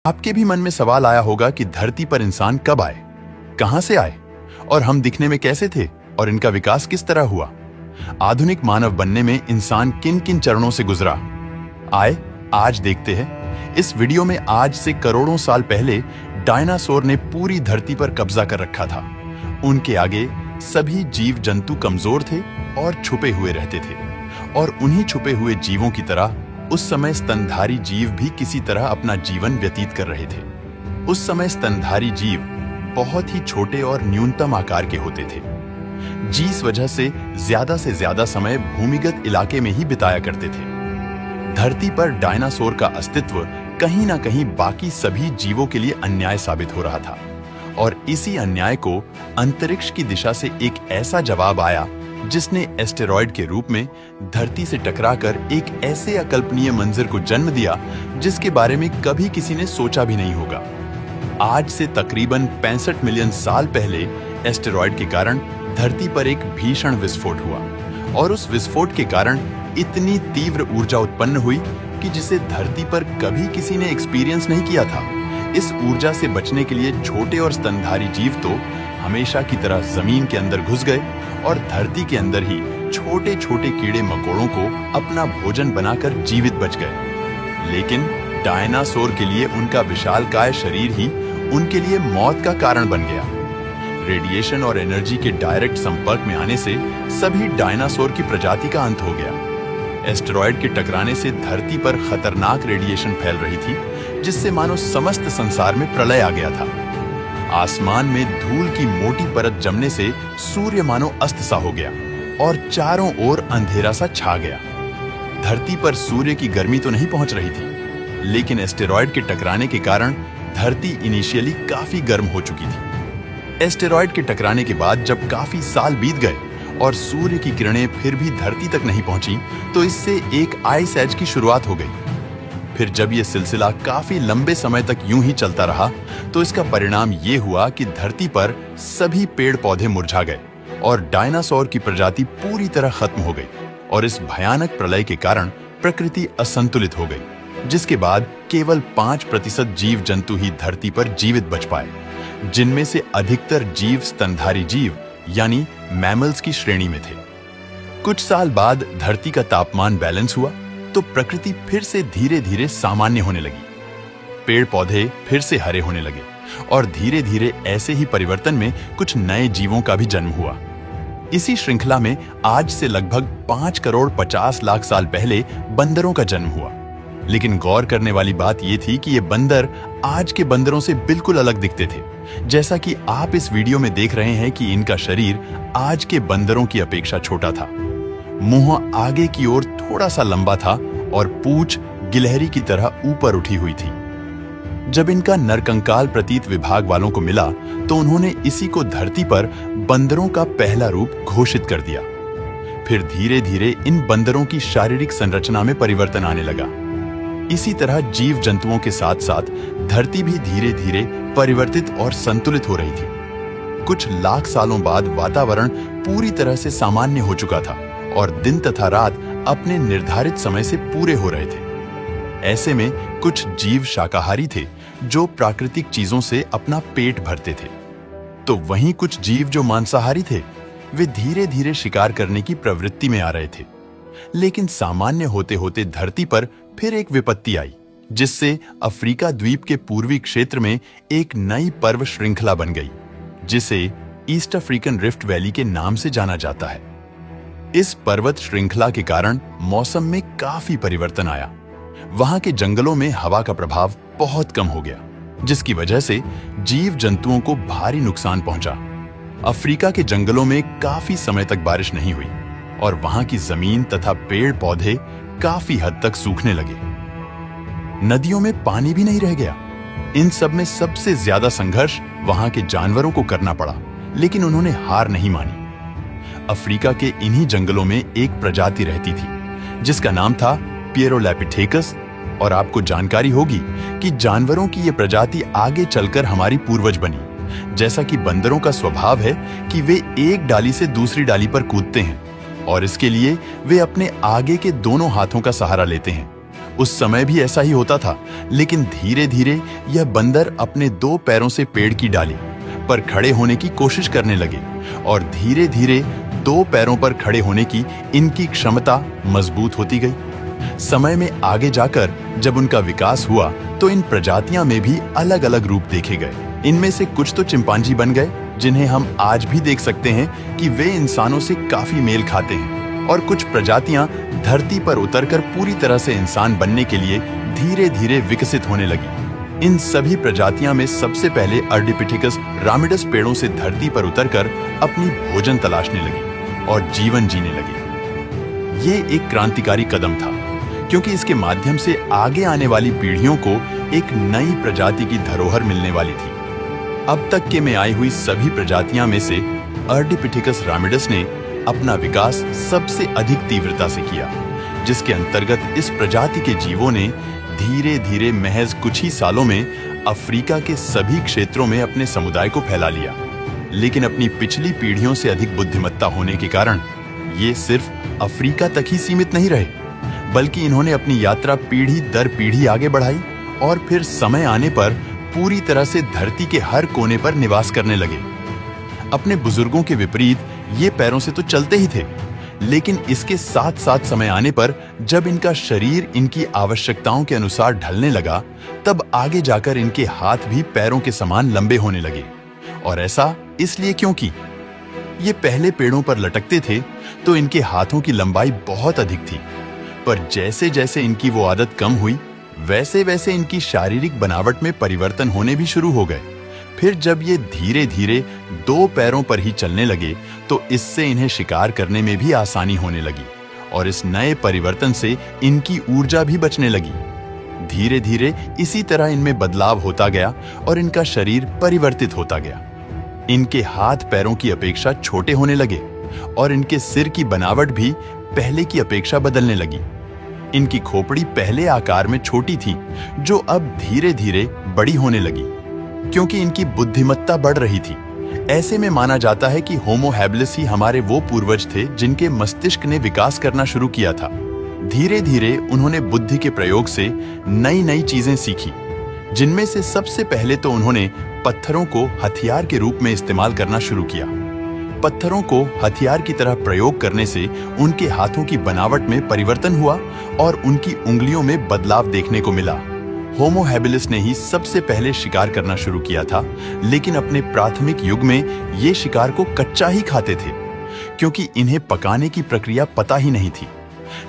आपके भी मन में सवाल आया होगा कि धरती पर इंसान कब आए, कहां से आए और हम दिखने में कैसे थे और इनका विकास किस तरह हुआ। आधुनिक मानव बनने में इंसान किन किन चरणों से गुजरा, आए आज देखते हैं। इस वीडियो में आज से करोड़ों साल पहले डायनासोर ने पूरी धरती पर कब्जा कर रखा था। उनके आगे सभी जीव जंतु कमजोर थे और छुपे हुए रहते थे, और उन्हीं छुपे हुए जीवों की तरह उस समय स्तनधारी जीव भी किसी तरह अपना जीवन व्यतीत कर रहे थे। उस समय स्तनधारी जीव बहुत ही छोटे और न्यूनतम आकार के होते थे, जिस वजह से ज्यादा समय भूमिगत इलाके में ही बिताया करते थे। धरती पर डायनासोर का अस्तित्व कहीं ना कहीं बाकी सभी जीवों के लिए अन्याय साबित हो रहा था, और इसी अन्याय को अंतरिक्ष की दिशा से एक ऐसा जवाब आया जिसने एस्टेरॉयड के रूप में धरती से टकराकर एक ऐसे अकल्पनीय मंजर को जन्म दिया जिसके बारे में कभी किसी ने सोचा भी नहीं होगा। आज से तकरीबन 65 मिलियन साल पहले एस्टेरॉयड के कारण धरती पर एक भीषण विस्फोट हुआ, और उस विस्फोट के कारण इतनी तीव्र ऊर्जा उत्पन्न हुई कि जिसे धरती पर कभी किसी ने एक्सपीरियंस नहीं किया था। इस ऊर्जा से बचने के लिए छोटे और स्तनधारी जीव तो हमेशा की तरह जमीन के अंदर घुस गए और धरती के अंदर ही छोटे छोटे कीड़े मकोड़ों को अपना भोजन बनाकर जीवित बच गए। लेकिन डायनासोर के लिए उनका विशालकाय शरीर ही उनके लिए मौत का कारण बन गया। रेडिएशन और एनर्जी के डायरेक्ट संपर्क में आने से सभी डायनासोर की प्रजाति का अंत हो गया। एस्टेरॉयड के टकराने से धरती पर खतरनाक रेडिएशन फैल रही थी, जिससे मानो समस्त संसार में प्रलय आ गया था। आसमान में धूल की मोटी परत जमने से सूर्य मानो अस्त सा हो गया और चारों ओर अंधेरा सा छा गया। धरती पर सूर्य की गर्मी तो नहीं पहुंच रही थी, लेकिन एस्टेरॉयड के टकराने के कारण धरती इनिशियली काफी गर्म हो चुकी थी। एस्टेरॉयड के टकराने के बाद जब काफी साल बीत गए और सूर्य की किरणें फिर भी धरती तक नहीं पहुंची, तो इससे एक आइस एज की शुरुआत हो गई। फिर जब यह सिलसिला काफी लंबे समय तक यूं ही चलता रहा, तो इसका परिणाम ये हुआ कि धरती पर सभी पेड़ पौधे मुरझा गए और डायनासोर की प्रजाति पूरी तरह खत्म हो गई, और इस भयानक प्रलय के कारण प्रकृति असंतुलित हो गई, जिसके बाद केवल 5% जीव जंतु ही धरती पर जीवित बच पाए, जिनमें से अधिकतर जीव स्तनधारी जीव यानी मैमल्स की श्रेणी में थे। कुछ साल बाद धरती का तापमान बैलेंस हुआ, तो प्रकृति फिर से धीरे धीरे सामान्य होने लगी। पेड़ पौधे फिर से हरे होने लगे, और धीरे धीरे ऐसे ही परिवर्तन में कुछ नए जीवों का भी जन्म हुआ। इसी श्रृंखला में आज से लगभग 5 करोड़ 50 लाख साल पहले बंदरों का जन्म हुआ। लेकिन गौर करने वाली बात यह थी कि ये बंदर आज के बंदरों से बिल्कुल अलग दिखते थे। जैसा कि आप इस वीडियो में देख रहे हैं कि इनका शरीर आज के बंदरों की अपेक्षा छोटा था। मुंह आगे की ओर थोड़ा सा लंबा था और पूंछ गिलहरी की तरह ऊपर उठी हुई थी। जब इनका नरकंकाल प्रतीत विभाग वालों को मिला, तो उन्होंने इसी को धरती पर बंदरों का पहला रूप घोषित कर दिया। फिर धीरे धीरे इन बंदरों की शारीरिक संरचना में परिवर्तन आने लगा। इसी तरह जीव जंतुओं के साथ साथ धरती भी धीरे धीरे परिवर्तित और संतुलित हो रही थी। कुछ लाख सालों बाद वातावरण पूरी तरह से सामान्य हो चुका था, और दिन तथा रात अपने निर्धारित समय से पूरे हो रहे थे। ऐसे में कुछ जीव शाकाहारी थे जो प्राकृतिक चीजों से अपना पेट भरते थे, तो वहीं कुछ जीव जो मांसाहारी थे, वे धीरे धीरे शिकार करने की प्रवृत्ति में आ रहे थे। लेकिन सामान्य होते होते धरती पर फिर एक विपत्ति आई, जिससे अफ्रीका द्वीप के पूर्वी क्षेत्र में एक नई पर्व श्रृंखला बन गई, जिसे ईस्ट अफ्रीकन रिफ्ट वैली के नाम से जाना जाता है। इस पर्वत श्रृंखला के कारण मौसम में काफी परिवर्तन आया। वहां के जंगलों में हवा का प्रभाव बहुत कम हो गया, जिसकी वजह से जीव जंतुओं को भारी नुकसान पहुंचा। अफ्रीका के जंगलों में काफी समय तक बारिश नहीं हुई, और वहां की जमीन तथा पेड़ पौधे काफी हद तक सूखने लगे। नदियों में पानी भी नहीं रह गया। इन सब में सबसे ज्यादा संघर्ष वहां के जानवरों को करना पड़ा, लेकिन उन्होंने हार नहीं मानी। अफ्रीका के इन्हीं जंगलों में एक प्रजाति रहती थी जिसका नाम था पिएरोलैपिथेकस, और आपको जानकारी होगी कि जानवरों की यह प्रजाति आगे चलकर हमारी पूर्वज बनी। जैसा कि बंदरों का स्वभाव है कि वे एक डाली से दूसरी डाली पर कूदते हैं, और इसके लिए वे अपने आगे के दोनों हाथों का सहारा लेते हैं, उस समय भी ऐसा ही होता था, लेकिन धीरे धीरे यह बंदर अपने 2 पैरों से पेड़ की डाली पर खड़े होने की कोशिश करने लगे और धीरे धीरे 2 पैरों पर खड़े होने की इनकी क्षमता मजबूत होती गई। समय में आगे जाकर जब उनका विकास हुआ तो इन प्रजातियां में भी अलग अलग रूप देखे गए। इनमें से कुछ तो चिंपांजी बन गए, जिन्हें हम आज भी देख सकते हैं कि वे इंसानों से काफी मेल खाते हैं, और कुछ प्रजातियां धरती पर उतरकर पूरी तरह से इंसान बनने के लिए धीरे धीरे विकसित होने लगी। इन सभी प्रजातियां में सबसे पहले अर्डिपिथेकस रामिडस पेड़ों से धरती पर उतरकर अपनी भोजन तलाशने लगी और जीवन जीने लगी। ये एक क्रांतिकारी कदम था, क्योंकि इसके माध्यम से आगे आने वाली पीढ़ियों को एक नई प्रजाति की धरोहर मिलने वाली थी। अब तक के में आई हुई सभी प्रजातियां में से अर्डिपिथेकस रामिडस ने अपना विकास सबसे अधिक तीव्रता से किया, जिसके अंतर्गत इस प्रजाति के जीवों ने धीरे धीरे महज कुछ ही सालों में अफ्रीका के सभी क्षेत्रों में अपने समुदाय को फैला लिया। लेकिन अपनी पिछली पीढ़ियों से अधिक बुद्धिमत्ता होने के कारण ये सिर्फ अफ्रीका तक ही सीमित नहीं रहे, बल्कि इन्होंने अपनी यात्रा पीढ़ी दर पीढ़ी आगे बढ़ाई और फिर समय आने पर पूरी तरह से धरती के हर कोने पर निवास करने लगे। अपने बुजुर्गों के विपरीत ये पैरों से तो चलते ही थे, लेकिन इसके साथ साथ समय आने पर जब इनका शरीर इनकी आवश्यकताओं के अनुसार ढलने लगा, तब आगे जाकर इनके हाथ भी पैरों के समान लंबे होने लगे। और ऐसा इसलिए क्योंकि ये पहले पेड़ों पर लटकते थे तो इनके हाथों की लंबाई बहुत अधिक थी, पर जैसे जैसे इनकी वो आदत कम हुई, वैसे वैसे इनकी शारीरिक बनावट में परिवर्तन होने भी शुरू हो गए। फिर जब ये धीरे धीरे 2 पैरों पर ही चलने लगे तो इससे इन्हें शिकार करने में भी आसानी होने लगी, और इस नए परिवर्तन से इनकी ऊर्जा भी बचने लगी। धीरे धीरे इसी तरह इनमें बदलाव होता गया और इनका शरीर परिवर्तित होता गया। इनके हाथ पैरों की अपेक्षा छोटे होने लगे और इनके सिर की बनावट भी पहले की अपेक्षा बदलने लगी। इनकी खोपड़ी पहले आकार में छोटी थी, जो अब धीरे धीरे बड़ी होने लगी, क्योंकि इनकी बुद्धिमत्ता बढ़ रही थी। ऐसे में माना जाता है कि होमो हैबिलिस ही हमारे वो पूर्वज थे जिनके मस्तिष्क ने विकास करना शुरू किया था। धीरे धीरे उन्होंने बुद्धि के प्रयोग से नई नई चीजें सीखी, जिनमें से सबसे पहले तो उन्होंने पत्थरों को हथियार के रूप में इस्तेमाल करना शुरू किया। पत्थरों को हथियार की तरह प्रयोग करने से उनके हाथों की बनावट में परिवर्तन हुआ और उनकी उंगलियों में बदलाव देखने को मिला। होमो हैबिलिस ने ही सबसे पहले शिकार करना शुरू किया था, लेकिन अपने प्राथमिक युग में ये शिकार को कच्चा ही खाते थे, क्योंकि इन्हें पकाने की प्रक्रिया पता ही नहीं थी।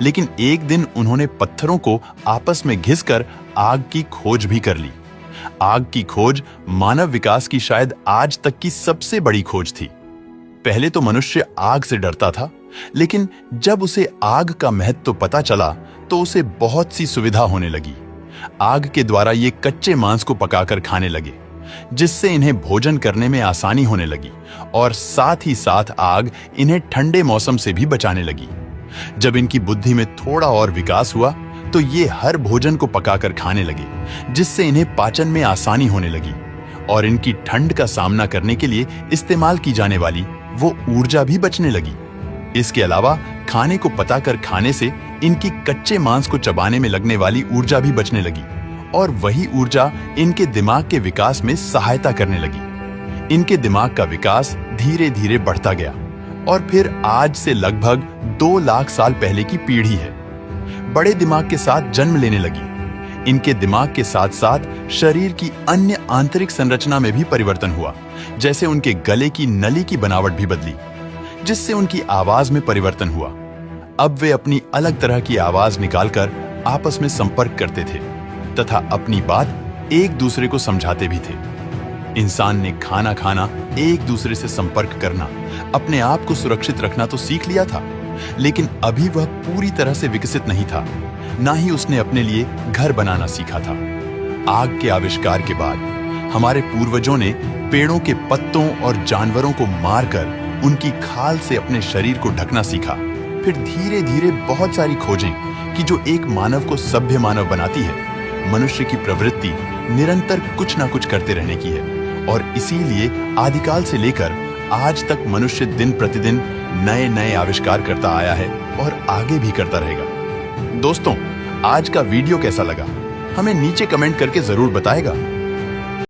लेकिन एक दिन उन्होंने पत्थरों को आपस में घिसकर आग की खोज भी कर ली। आग की खोज मानव विकास की शायद आज तक की सबसे बड़ी खोज थी। पहले तो मनुष्य आग से डरता था, लेकिन जब उसे आग का महत्व पता चला तो उसे बहुत सी सुविधा होने लगी। आग के द्वारा ये कच्चे मांस को पकाकर खाने लगे, जिससे इन्हें भोजन करने में आसानी होने लगी, और साथ ही साथ आग इन्हें ठंडे मौसम से भी बचाने लगी। जब इनकी बुद्धि में थोड़ा और विकास हुआ तो ये हर भोजन को पकाकर खाने लगे, जिससे इन्हें पाचन में आसानी होने लगी, और इनकी ठंड का सामना करने के लिए इस्तेमाल की जाने वाली वो ऊर्जा भी बचने लगी। इसके अलावा खाने को पकाकर खाने से इनकी कच्चे मांस को चबाने में लगने वाली ऊर्जा भी बचने लगी, और वही ऊर्जा इनके दिमाग के विकास में सहायता करने लगी। इनके दिमाग का विकास धीरे धीरे बढ़ता गया, और फिर आज से लगभग 2 लाख साल पहले की पीढ़ी है। बड़े दिमाग के साथ जन्म लेने लगी। इनके दिमाग के साथ साथ शरीर की अन्य आंतरिक संरचना में भी परिवर्तन हुआ, जैसे उनके गले की नली की बनावट भी बदली, जिससे उनकी आवाज में परिवर्तन हुआ। अब वे अपनी अलग तरह की आवाज निकालकर आपस में संपर्क करते थे तथा अपनी बात एक दूसरे को समझाते भी थे। इंसान ने खाना खाना, एक दूसरे से संपर्क करना, अपने आप को सुरक्षित रखना तो सीख लिया था, लेकिन अभी वह पूरी तरह से विकसित नहीं था। ना ही उसने अपने लिए घर बनाना सीखा था। आग के आविष्कार के बाद हमारे पूर्वजों ने पेड़ों के पत्तों और जानवरों को मारकर उनकी खाल से अपने शरीर को ढकना सीखा। फिर धीरे धीरे बहुत सारी खोजें कि जो एक मानव को सभ्य मानव बनाती है। मनुष्य की प्रवृत्ति निरंतर कुछ ना कुछ करते रहने की है, और इसीलिए आदिकाल से लेकर आज तक मनुष्य दिन प्रतिदिन नए नए आविष्कार करता आया है और आगे भी करता रहेगा। दोस्तों, आज का वीडियो कैसा लगा हमें नीचे कमेंट करके जरूर बताएगा।